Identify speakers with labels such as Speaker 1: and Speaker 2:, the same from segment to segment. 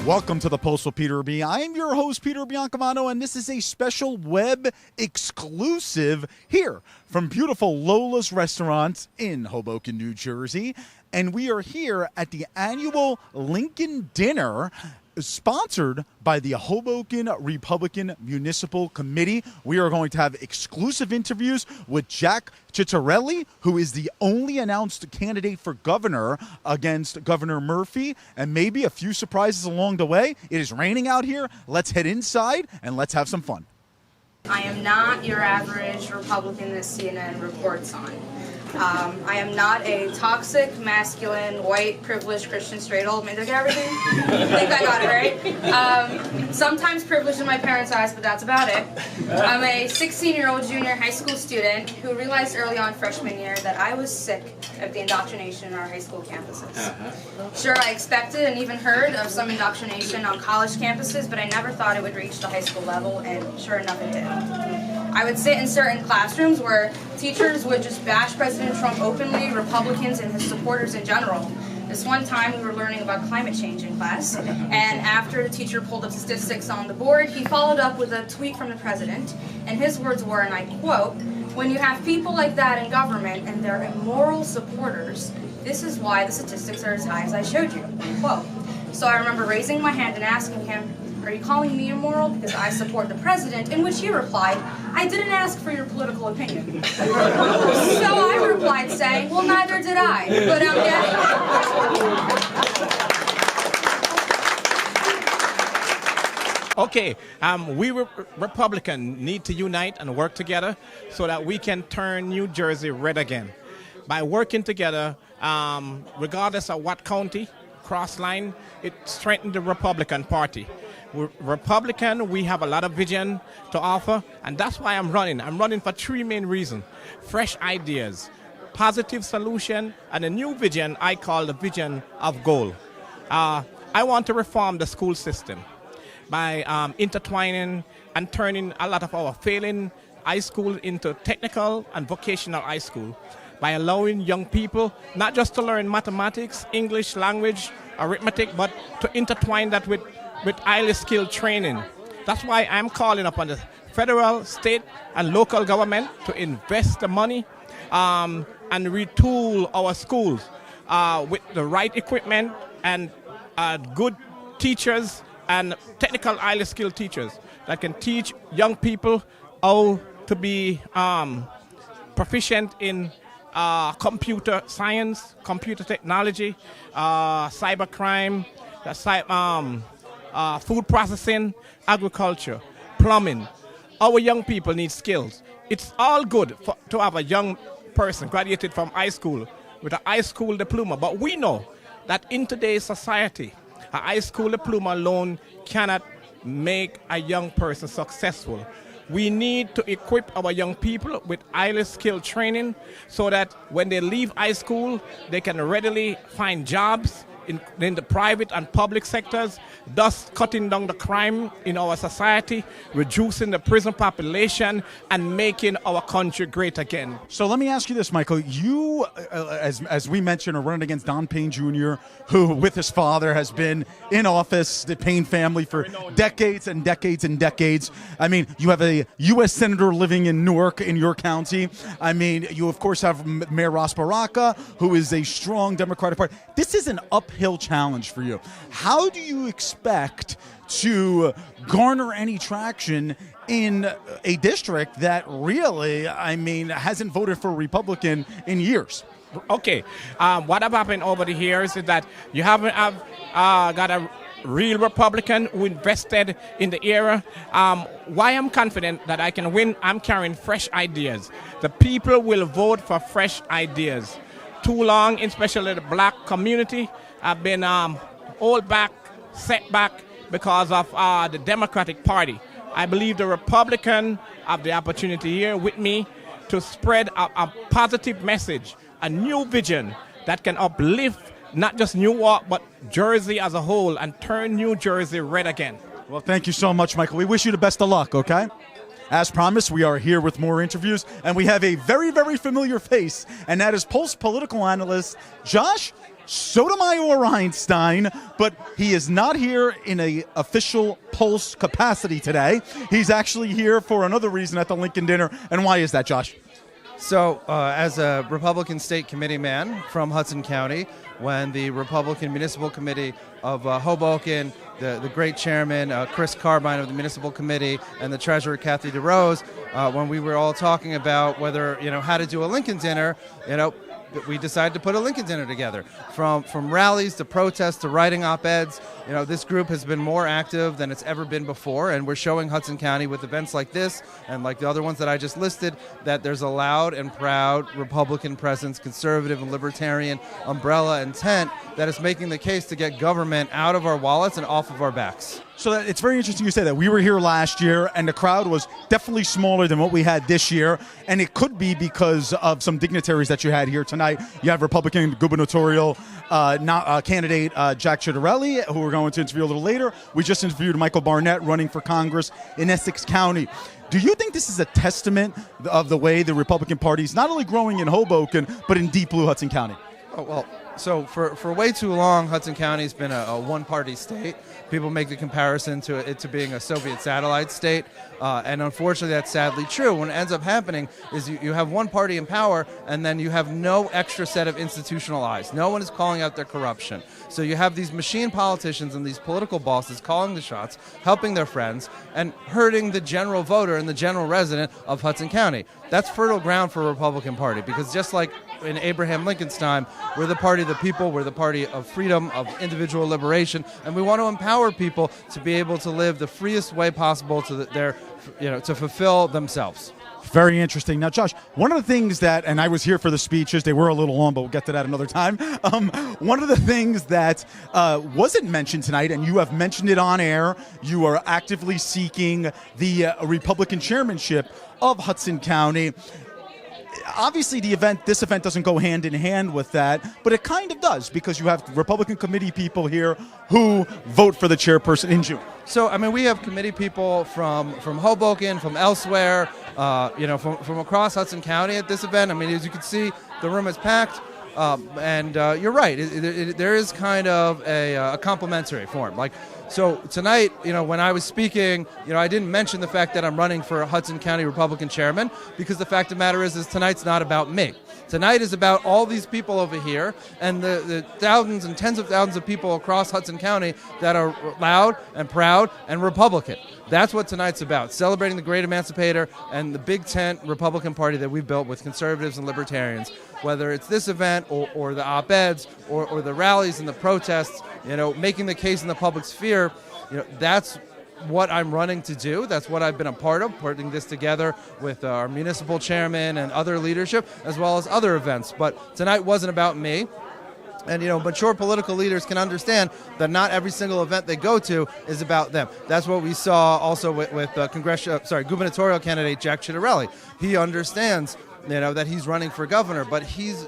Speaker 1: Welcome to the Pulse with Peter B. I am your host, Peter Biancamano, and this is a special web exclusive here from beautiful Lola's Restaurant in Hoboken, New Jersey. And we are here at the annual Lincoln Dinner, sponsored by the Hoboken Republican Municipal Committee. We are going to have exclusive interviews with Jack Ciattarelli, who is the only announced candidate for governor against Governor Murphy, and maybe a few surprises along the way. It is raining out here. Let's head inside and let's have some fun.
Speaker 2: I am not your average Republican that CNN reports on. I am not a toxic, masculine, white, privileged, Christian, straight old man. Did I get everything? I think I got it right. Sometimes privileged in my parents' eyes, but that's about it. I'm a 16-year-old junior high school student who realized early on freshman year that I was sick of the indoctrination in our high school campuses. Sure, I expected and even heard of some indoctrination on college campuses, but I never thought it would reach the high school level, and sure enough it did. I would sit in certain classrooms where teachers would just bash President Trump openly, Republicans and his supporters in general. This one time we were learning about climate change in class, and after the teacher pulled up statistics on the board, he followed up with a tweet from the president, and his words were, and I quote, "When you have people like that in government and they're immoral supporters, this is why the statistics are as high as I showed you," quote. So I remember raising my hand and asking him, "Are you calling me immoral because I support the president?" In which he replied, "I didn't ask for your political opinion." So I replied saying, "Well, neither did I, but I'm getting it."
Speaker 3: Okay, we Republicans need to unite and work together so that we can turn New Jersey red again. By working together, regardless of what county, cross line, it strengthens the Republican Party. We're Republican, we have a lot of vision to offer, and that's why I'm running. I'm running for three main reasons: fresh ideas, positive solution, and a new vision I call the vision of goal. I want to reform the school system by intertwining and turning a lot of our failing high school into technical and vocational high school, by allowing young people not just to learn mathematics, English language, arithmetic, but to intertwine that with highly skilled training. That's why I'm calling upon the federal, state, and local government to invest the money and retool our schools with the right equipment and good teachers and technical, highly skilled teachers that can teach young people how to be proficient in computer science, computer technology, cybercrime, food processing, agriculture, plumbing. Our young people need skills. It's all good to have a young person graduated from high school with a high school diploma, but we know that in today's society, a high school diploma alone cannot make a young person successful. We need to equip our young people with highly skilled training so that when they leave high school, they can readily find jobs in the private and public sectors, thus cutting down the crime in our society, reducing the prison population, and making our country great again.
Speaker 1: So let me ask you this, Michael. You, as we mentioned, are running against Don Payne Jr., who, with his father, has been in office, the Payne family, for decades and decades and decades. I mean, you have a U.S. Senator living in Newark in your county. I mean, you, of course, have Mayor Ross Baraka, who is a strong Democratic Party. This is an uphill challenge for you. How do you expect to garner any traction in a district that really, I mean, hasn't voted for a Republican in years?
Speaker 3: Okay, what have happened over the years is that you haven't got a real Republican who invested in the era. Why I'm confident that I can win, I'm carrying fresh ideas. The people will vote for fresh ideas. Too long, especially the black community, have been held back, set back because of the Democratic Party. I believe the Republican have the opportunity here with me to spread a positive message, a new vision that can uplift not just Newark, but Jersey as a whole, and turn New Jersey red again.
Speaker 1: Well, thank you so much, Michael. We wish you the best of luck, okay? As promised, we are here with more interviews, and we have a very, very familiar face, and that is Pulse political analyst Josh Sotomayor Einstein, but he is not here in an official Pulse capacity today. He's actually here for another reason at the Lincoln dinner. And why is that, Josh?
Speaker 4: So, as a Republican state committee man from Hudson County, when the Republican Municipal Committee of Hoboken, the great chairman, Chris Carbine of the Municipal Committee, and the treasurer, Kathy DeRose, when we were all talking about whether, how to do a Lincoln dinner, we decided to put a Lincoln dinner together. From rallies to protests to writing op-eds, this group has been more active than it's ever been before, and we're showing Hudson County with events like this and like the other ones that I just listed that there's a loud and proud Republican presence, conservative and libertarian umbrella and tent that is making the case to get government out of our wallets and off of our backs.
Speaker 1: So it's very interesting you say that. We were here last year, and the crowd was definitely smaller than what we had this year, and it could be because of some dignitaries that you had here tonight. You have Republican gubernatorial candidate Jack Ciattarelli, who we're going to interview a little later. We just interviewed Michael Barnett running for Congress in Essex County. Do you think this is a testament of the way the Republican Party is not only growing in Hoboken, but in deep blue Hudson County?
Speaker 4: Oh, well, so for way too long, Hudson County's been a one-party state. People make the comparison to it to being a Soviet satellite state, and unfortunately that's sadly true. What ends up happening is you have one party in power, and then you have no extra set of institutional eyes. No one is calling out their corruption. So you have these machine politicians and these political bosses calling the shots, helping their friends, and hurting the general voter and the general resident of Hudson County. That's fertile ground for a Republican Party, because just like in Abraham Lincoln's time, we're the party of the people, we're the party of freedom, of individual liberation, and we want to empower people to be able to live the freest way possible to fulfill themselves.
Speaker 1: Very interesting. Now, Josh, one of the things that, and I was here for the speeches, they were a little long, but we'll get to that another time. One of the things that wasn't mentioned tonight, and you have mentioned it on air, you are actively seeking the Republican chairmanship of Hudson County. Obviously, this event doesn't go hand in hand with that, but it kind of does, because you have Republican committee people here who vote for the chairperson in June.
Speaker 4: So, we have committee people from Hoboken, from elsewhere, from across Hudson County at this event. As you can see, the room is packed. And you're right. There is kind of a complementary form. So tonight, when I was speaking, I didn't mention the fact that I'm running for Hudson County Republican chairman, because the fact of the matter is tonight's not about me. Tonight is about all these people over here and the thousands and tens of thousands of people across Hudson County that are loud and proud and Republican. That's what tonight's about, celebrating the great emancipator and the big tent Republican Party that we've built with conservatives and libertarians. Whether it's this event or the op-eds or the rallies and the protests, making the case in the public sphere, that's what I'm running to do. That's what I've been a part of, putting this together with our municipal chairman and other leadership, as well as other events. But tonight wasn't about me. And, mature political leaders can understand that not every single event they go to is about them. That's what we saw also with gubernatorial candidate Jack Ciattarelli. He understands that he's running for governor, but he's,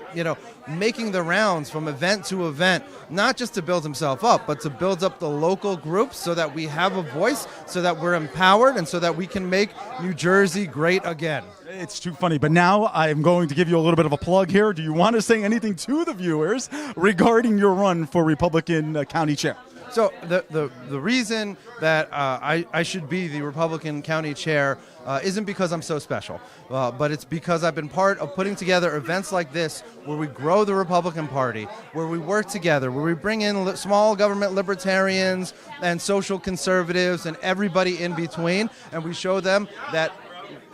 Speaker 4: making the rounds from event to event, not just to build himself up, but to build up the local groups so that we have a voice, so that we're empowered, and so that we can make New Jersey great again.
Speaker 1: It's too funny, but now I'm going to give you a little bit of a plug here. Do you want to say anything to the viewers regarding your run for Republican county chair?
Speaker 4: So the reason that I should be the Republican county chair isn't because I'm so special, but it's because I've been part of putting together events like this where we grow the Republican Party, where we work together, where we bring in small government libertarians and social conservatives and everybody in between, and we show them that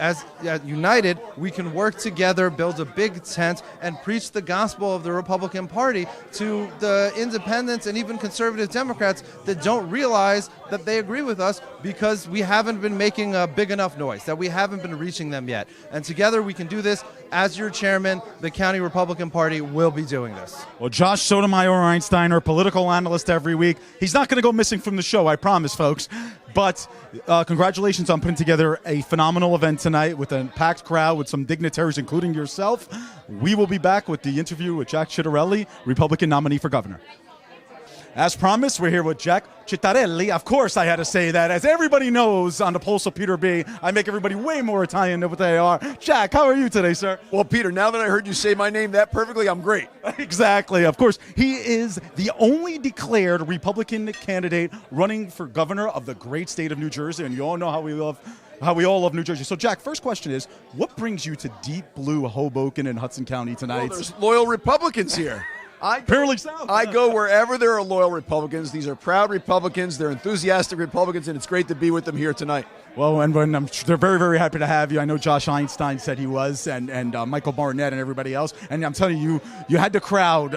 Speaker 4: as united, we can work together, build a big tent, and preach the gospel of the Republican Party to the independents and even conservative Democrats that don't realize that they agree with us because we haven't been making a big enough noise, that we haven't been reaching them yet. And together we can do this. As your chairman, the County Republican Party will be doing this.
Speaker 1: Well, Josh Sotomayor Einstein, our political analyst every week. He's not going to go missing from the show, I promise, folks. But congratulations on putting together a phenomenal event tonight with a packed crowd, with some dignitaries, including yourself. We will be back with the interview with Jack Ciattarelli, Republican nominee for governor. As promised, we're here with Jack Cittarelli. Of course, I had to say that. As everybody knows on the Pulse of Peter B, I make everybody way more Italian than what they are. Jack, how are you today, sir?
Speaker 5: Well, Peter, now that I heard you say my name that perfectly, I'm great.
Speaker 1: Exactly. Of course, he is the only declared Republican candidate running for governor of the great state of New Jersey, and you all know how we all love New Jersey. So, Jack, first question is, what brings you to deep blue Hoboken and Hudson County tonight?
Speaker 5: Well, there's loyal Republicans here.
Speaker 1: Apparently so.
Speaker 5: I go wherever there are loyal Republicans. These are proud Republicans. They're enthusiastic Republicans, and it's great to be with them here tonight.
Speaker 1: Well, and they're very, very happy to have you. I know Josh Einstein said he was, and Michael Barnett and everybody else. And I'm telling you, you had the crowd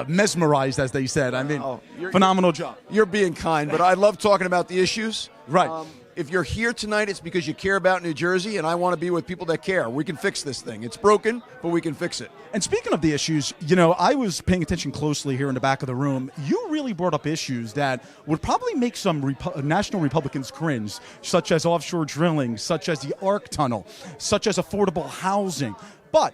Speaker 1: mesmerized, as they said. I mean, phenomenal job.
Speaker 5: You're being kind, but I love talking about the issues.
Speaker 1: Right.
Speaker 5: If you're here tonight, it's because you care about New Jersey, and I want to be with people that care. We can fix this thing. It's broken, but we can fix it.
Speaker 1: And speaking of the issues, you know, I was paying attention closely here in the back of the room. You really brought up issues that would probably make some national Republicans cringe, such as offshore drilling, such as the ARC tunnel, such as affordable housing. But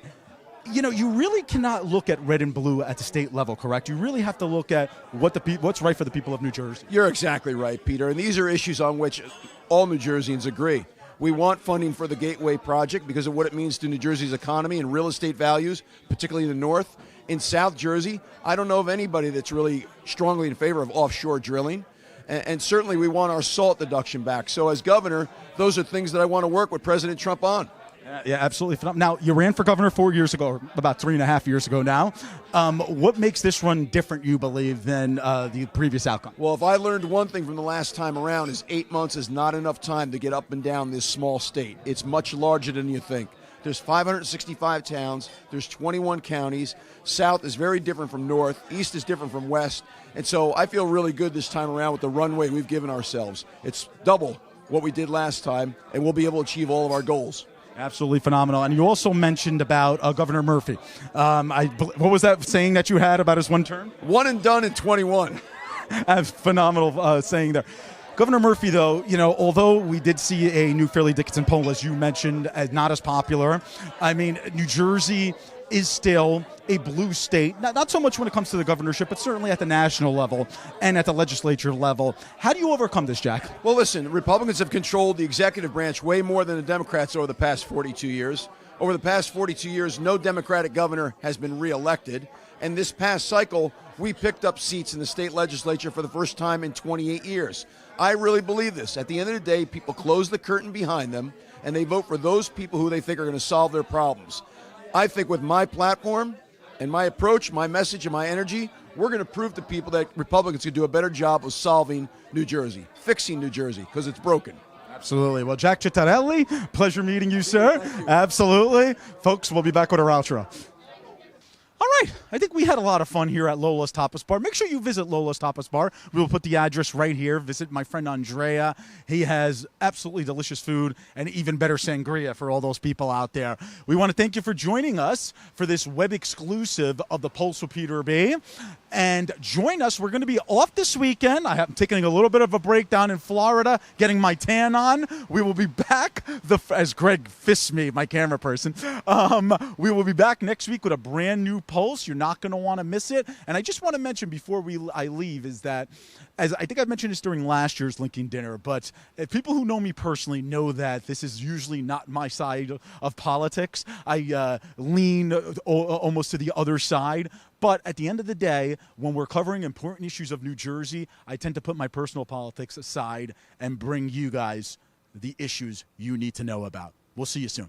Speaker 1: you know, you really cannot look at red and blue at the state level, correct? You really have to look at what's right for the people of New Jersey.
Speaker 5: You're exactly right, Peter. And these are issues on which all New Jerseyans agree. We want funding for the Gateway Project because of what it means to New Jersey's economy and real estate values, particularly in the north. In South Jersey, I don't know of anybody that's really strongly in favor of offshore drilling. And certainly we want our SALT deduction back. So as governor, those are things that I want to work with President Trump on.
Speaker 1: Yeah, absolutely. Now, you ran for governor 4 years ago, or about 3.5 years ago now. What makes this run different, you believe, than the previous outcome?
Speaker 5: Well, if I learned one thing from the last time around is 8 months is not enough time to get up and down this small state. It's much larger than you think. There's 565 towns. There's 21 counties. South is very different from north. East is different from west. And so I feel really good this time around with the runway we've given ourselves. It's double what we did last time, and we'll be able to achieve all of our goals.
Speaker 1: Absolutely phenomenal. And you also mentioned about Governor Murphy. What was that saying that you had about his one term?
Speaker 5: One and done in 21.
Speaker 1: Phenomenal saying there. Governor Murphy, though, you know, although we did see a new Fairleigh Dickinson poll, as you mentioned, as not as popular, I mean, New Jersey is still a blue state, not so much when it comes to the governorship, but certainly at the national level and at the legislature level. How do you overcome this, Jack?
Speaker 5: Well, listen, Republicans have controlled the executive branch way more than the Democrats over the past 42 years. Over the past 42 years, no Democratic governor has been reelected. And this past cycle, we picked up seats in the state legislature for the first time in 28 years. I really believe this. At the end of the day, people close the curtain behind them, and they vote for those people who they think are going to solve their problems. I think with my platform and my approach, my message, and my energy, we're going to prove to people that Republicans can do a better job of solving New Jersey, fixing New Jersey, because it's broken.
Speaker 1: Absolutely. Well, Jack Cittarelli, pleasure meeting you, sir. Absolutely. Folks, we'll be back with our outro. All right. I think we had a lot of fun here at Lola's Tapas Bar. Make sure you visit Lola's Tapas Bar. We will put the address right here. Visit my friend Andrea. He has absolutely delicious food and even better sangria for all those people out there. We want to thank you for joining us for this web exclusive of the Pulse with Peter B. And join us. We're going to be off this weekend. I'm taking a little bit of a break down in Florida, getting my tan on. We will be back, as Greg fists me, my camera person. We will be back next week with a brand new Pulse. You're not going to want to miss it. And I just want to mention before I leave is that, as I think I mentioned this during last year's Lincoln dinner, but people who know me personally know that this is usually not my side of politics. I lean almost to the other side. But at the end of the day, when we're covering important issues of New Jersey, I tend to put my personal politics aside and bring you guys the issues you need to know about. We'll see you soon.